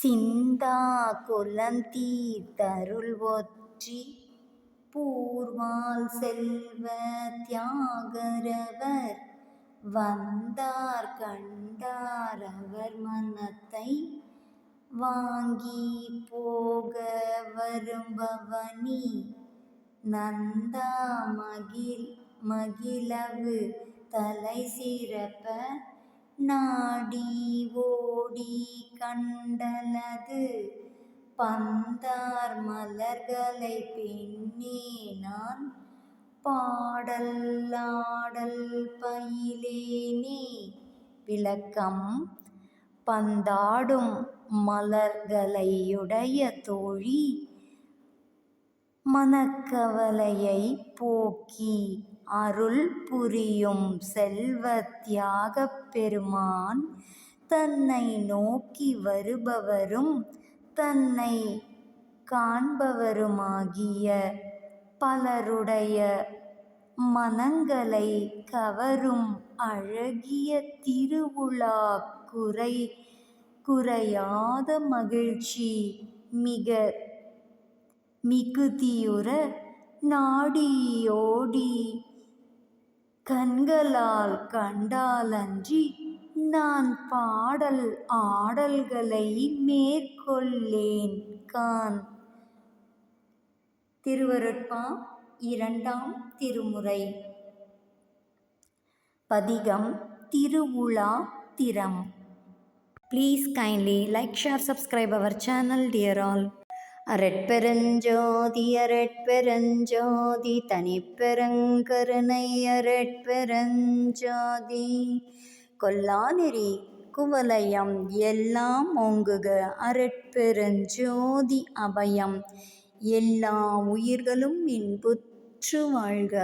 சிந்தா குலந்தீ தருள் ஒற்றி பூர்வால் செல்வ தியாகரவர் வந்தார் கண்டார் அவர் மனத்தை வாங்கி போக வரும்பவனி நந்தா மகிழவு தலை சிறப்ப நாடி ஓடி கண்டலது பந்தார் மலர்களை பெண்ணே நான் பாடல் பயிலேனே. விளக்கம்: பந்தாடும் மலர்களையுடைய தோழி மனக்கவலையை போக்கி அருள் புரியும் செல்வ தியாகப் பெருமான் தன்னை நோக்கி வருபவரும் தன்னை காண்பவருமாகிய பலருடைய மனங்களை கவரும் அழகிய திருவுலா குறையாத மகிழ்ச்சி மிகுதியுற நாடியோடி கண்களால் கண்டாலன்றி நான் பாடல் ஆடல்களை மேற்கொள்ளேன் காண். திருவருட்பா 2ஆம் திருமுறை. பதிகம் திருவுலா திறம். Please kindly like, share, subscribe our channel, dear all. அரட்பெருஞ்சோதி அரட்பெருஞ்சோதி தனிப்பெருங்கருணை அரட்பெருஞ்சோதி கொல்லாநெறி குவலயம் எல்லாம் ஓங்குக அரட்பெருஞ்சோதி அபயம் எல்லா உயிர்களும் இன்புற்று வாழ்க.